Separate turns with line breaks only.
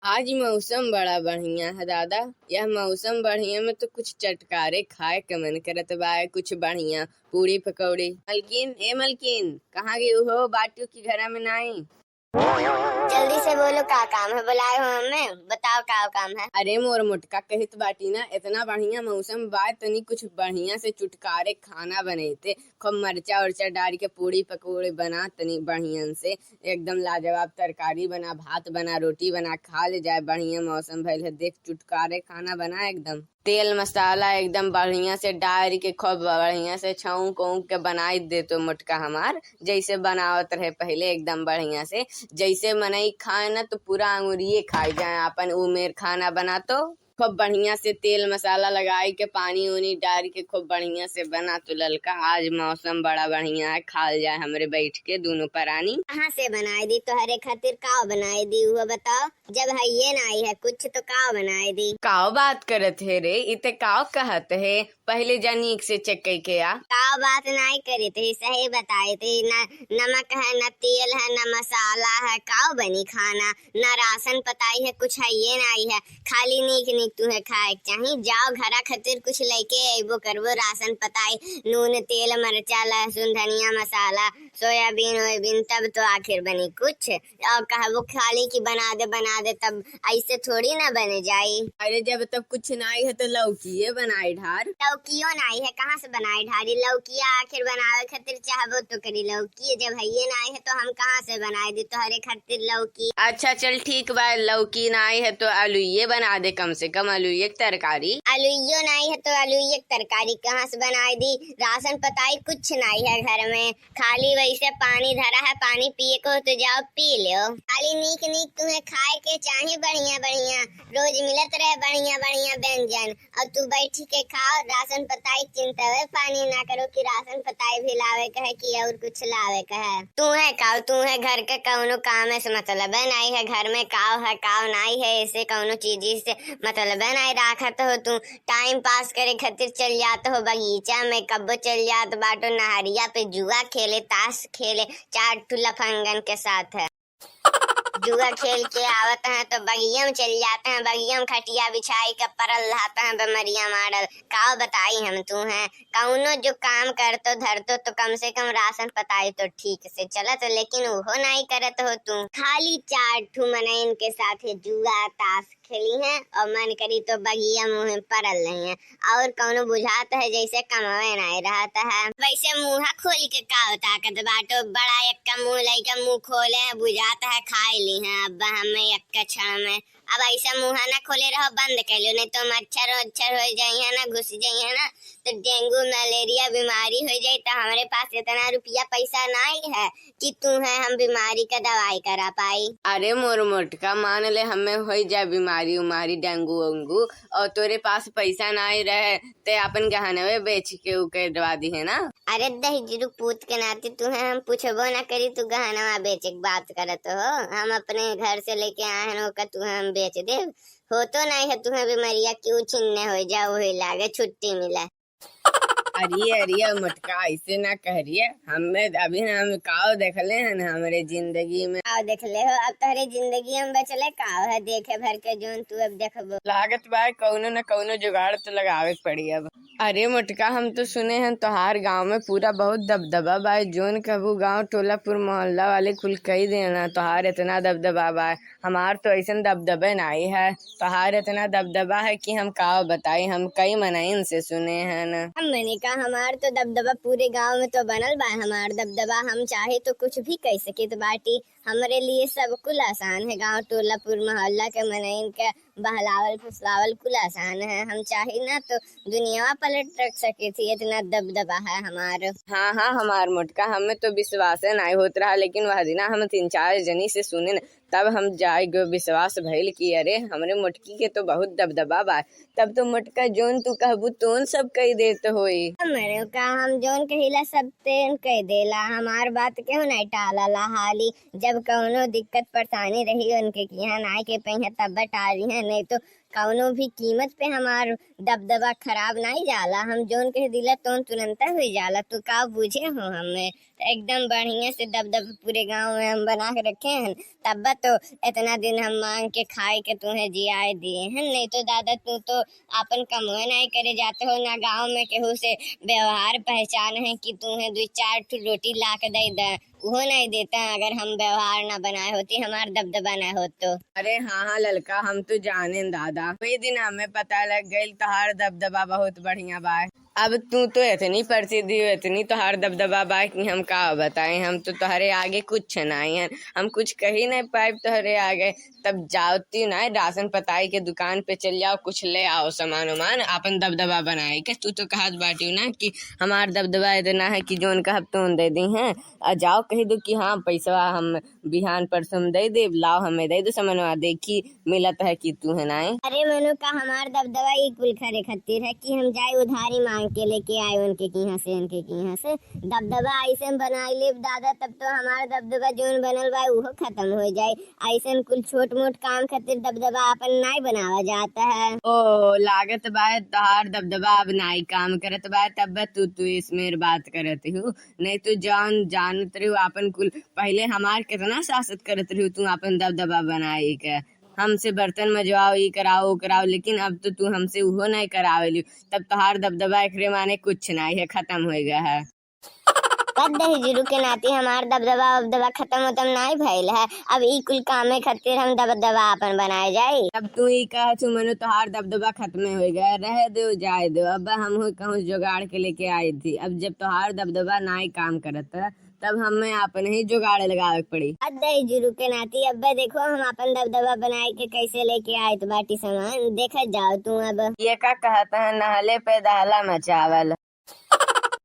आज मौसम बड़ा बढ़िया है दादा। यह मौसम बढ़िया में तो कुछ चटकारे खाए के मन करत बा। कुछ बढ़िया पूरी पकौड़ी। मलकिन ए मलकिन, कहाँ गई हो? बाटू की घरा में नहीं?
जल्दी से बोलो का काम है, बुलाए हो हमें, बताओ का काम है।
अरे मोर मोटका कहित बाटी ना, इतना बढ़िया मौसम बा तनी कुछ बढ़िया से चुटकारे खाना बनेते। खूब मरचा उर्चा डाल के पूरी पकौड़े बना, तनी बढ़िया से एकदम लाजवाब तरकारी बना, भात बना, रोटी बना, खा ले जाए। बढ़िया मौसम भइल है, देख चुटकारे खाना बना, एकदम तेल मसाला एकदम बढ़िया से डाल के खूब बढ़िया से छौंक के बनाई दे तो मोटका हमार जैसे बनावत रहे पहले, एकदम बढ़िया से जैसे मनई खाए ना तो पूरा अंगुरिये खाए जाए। अपन उमेर खाना बना तो खूब बढ़िया से तेल मसाला लगाई के पानी उनी डाल के खूब बढ़िया से बना तो ललका। आज मौसम बड़ा बढ़िया है, खाल जाए हमरे बैठ के दोनों परानी।
कहाँ से बनाई दी तोहरे खातिर? का बनाई दी हुआ बताओ। जब है ये नहीं है कुछ तो का बनाई दी?
काव बात करत है रे, इते काव कहत है? पहले जानीक से चेक के आ।
का बात नहीं करे थे, सही बताए थे। न नमक है, न तेल है, न मसाला है, काव बनी खाना। न राशन पताई है, कुछ है ये नहीं है। खाली नीक नीक तुम्हें खाए चाहिए। जाओ घरा खातिर कुछ लेके अबो करबो। राशन पताई, नून तेल मरचा लहसुन धनिया मसाला सोयाबीन वोयाबीन, तब तो आखिर बनी कुछ। और कहबो खाली की बना दे, तब ऐसे थोड़ी ना बने जाई।
अरे जब तक कुछ नहीं है तो लौकी बनाई ढार।
लौकियो नहीं है, कहाँ से बनाई ढारी? लौकिया आखिर बनावे खातिर चाहबो तो करी। लौकी जब है ये नहीं है तो हम कहाँ से बनाई दी तोहरे खातिर लौकी?
अच्छा चल ठीक बा, लौकी नहीं है तो आलूये बना दे, कम से कम आलूये की तरकारी।
आलूयो नहीं है तो आलूये की तरकारी कहाँ से बनाई दी? राशन पताई कुछ नहीं है घर में, खाली वैसे पानी धरा है। पानी पिए को तो जाओ पी लो। खाली नीक नीक तुम्हें खाए के चाहिए, बढ़िया बढ़िया रोज मिलत रहे बढ़िया बढ़िया व्यंजन, और तू बैठ के खाओ। राशन पताई चिंता है, पानी ना करो कि राशन पताई भी लावे कहे कि और कुछ लावे कहे। तू है काव, तू है घर के कौनो काम है से मतलब है नहीं है। घर में काव है काव नहीं है, ऐसे कौनो चीज से मतलब है नहीं। राखत हो तू टाइम पास करे खातिर चल जात हो बगीचा में, कब्बो चल जात बाटो नहरिया पे जुआ खेले ताश खेले चार ठू लफंगन के साथ है। जुआ खेल के आवत हैं तो बगिया में चल जाते हैं। बगिया में खटिया बिछाई के परल रहते हैं बेमरिया मारल। काव बताई हम तू है कौनो जो काम करतो धरतो तो कम से कम राशन पताई तो ठीक से चलत, लेकिन वो नहीं करत हो तू। खाली चार ठू मनइन के साथ जुआ ताश खेली है और मन करी तो बगिया मुँह परल नहीं है, और कौनो बुझाता है जैसे कमावे नहीं रहता है। वैसे मुँह खोल के का ताकत बाटो, बड़ा एक का मुँह लइका मुँह खोले बुझाता है खाई ली है। अब हमें एक क्षण में अब ऐसा मुँह ना खोले रहो, बंद कर लो, नहीं तो मच्छर वच्छर हो जाइए ना, घुस जाइए ना तो डेंगू मलेरिया बीमारी हो जाए। तो हमारे पास इतना रुपया पैसा नहीं है कि तू है हम बीमारी का दवाई करा पाई।
अरे मोर मोटका मान ले हमें हो जाए बीमारी उमारी डेंगू वेंगू और तोरे पास पैसा नहीं रहे ते अपन गहनवे बेच के उके दवा दी है ना।
अरे दही पूत के नाते तू है हम पूछबो ना करी, तू गहनवा बेचे की बात करत हो। हम अपने घर से लेके आए हैं का तू हम बेच दे? हो तो नहीं है तुम्हें बीमारिया क्यों छिन्ने हो जाओ, वही लागे छुट्टी मिला।
अरे अरे मोटका ऐसे ना कह रही है, हमें अभी हम काव देखले हैं ना हमारे जिंदगी में।
काव देख ले हो? अब तोहरे जिंदगी में बचले काव है देखे भर के जोन तू अब देखबो।
लागत बा कौनो न कौनो जुगाड़ तो लगावे पड़ी अब। अरे मोटका हम तो सुने हैं तोहार गांव में पूरा बहुत दबदबा बा, जोन कहबू गांव टोलापुर मोहल्ला वाले कुल कही देना तोहार इतना दबदबा बा। हमार तो ऐसा दबदबे नहीं है, तोहार इतना दबदबा है कि हम काव बताई, हम कई मनाइन से सुने हैं न।
हम मैंने कहा हमार तो दबदबा पूरे गांव में तो बनल बा। हमार दबदबा हम चाहे तो कुछ भी कह सके तो बाटी हमारे लिए सब कुल आसान है। गांव टोलापुर मोहल्ला के मनइन के बहलावल फुसलावल कुल आसान है। हम चाहे ना तो दुनिया पलट रख सके थी, इतना दबदबा है हमार।
हाँ हाँ हमार मोटका हमें तो विश्वास नहीं होत रहा, लेकिन वह दिना हम 3-4 जनी से सुने न, तब हम जाए गो विश्वास भइल कि अरे हमरे मोटकी के तो बहुत दबदबा बा। तब तो मोटका जोन तू कहबू तोन सब कही देत होई।
हमरे का हम जोन कहिला सब तेन कह देला, हमार बात क्यों नहीं टाला हाली। जब कौनो दिक्कत परेशानी रही उनके यहाँ ना के पे तब टाली है, नहीं तो कौनो भी कीमत पे हमार दबदबा खराब नहीं जाला। हम जोन कह दिला तो तुरंत हो जाला। तू का बुझे हो हमें एकदम बढ़िया से दबदबा पूरे गांव में हम बना के रखे हैं। तब तो इतना दिन हम मांग के खाए के तुम्हें जियाए दिए हैं। नहीं तो दादा तू तो अपन कमवा नहीं करे जाते हो ना गांव में केहू से व्यवहार पहचान है कि तुम्हें 2-4 ठो रोटी ला के दे वो नहीं देता। अगर हम व्यवहार ना बनाए होती हमार दबदबा ना हो तो।
अरे हाँ हाँ ललका, हम तो जाने दादा, वही दिन हमें पता लग गई तोहार दबदबा बहुत बढ़िया बा। अब तू तो इतनी प्रसिद्ध हो, इतनी तोहार दबदबा बा कि हम का बताएं। हम तो तोहरे आगे कुछ नहीं है, हम कुछ कही नहीं पाए तोहरे आगे। तब जाती ना राशन पताई के दुकान पे चल जाओ, कुछ ले आओ सामान उमान अपन दबदबा बनाए के। तू तो कहत बाटी ना कि हमार दबदबा इतना है कि जोन कहब तो दे दी हैं। जाओ कही दो कि हाँ पैसा हम बिहान परसों दे दे, लाओ हमें दे दो सामानवा, देखी मिलत है कि तू है ना।
अरे मनु का हमार दबदबा एक कुल खरे खातिर है कि हम जाए उधारी मांग के लेके आए उनके यहाँ से दबदबा ऐसे बना ले दादा। तब तो हमारा दबदबा जोन बनल बा उहो खत्म हो जाए। ऐसे कुल छोट मोट काम खातिर दबदबा अपन नहीं बनावा जाता है।
ओ लागत बा तोहार दबदबा अब नाई काम करत बा, तब तू इसमें बात करत हूँ। नहीं तो जानत रही अपन कुल पहले हमार कितना शासत करत रही तू अपन दबदबा बनाए के। हमसे बर्तन मजवाओ, ये कराओ वो कराओ, लेकिन अब तो तू हमसे उहो नहीं करावेली। तब तोहार दबदबा एकरे माने कुछ नहीं है, खत्म हो गया है।
जुरू के नाते हमार दबदबा खत्म होतम नहीं भइल है। अब ई कुल कामे खातिर हम दबदबा अपन बनाए जाए।
तब तू ही कह तू मनो तोहार दबदबा खत्म हो गया, रह दो जाए दो। अब हम कहूँ जुगाड़ के लेके आई थी। अब जब तोहार दबदबा नहीं काम करता तब हमें अपने ही जुगाड़ लगावे पड़ी।
जुरू के नाती अब्बा देखो हम अपन दबदबा बनाए के कैसे लेके आए तो बाटी सामान देखा जाओ तू। अब
ये का कहता है नहले पे दहला मचावल।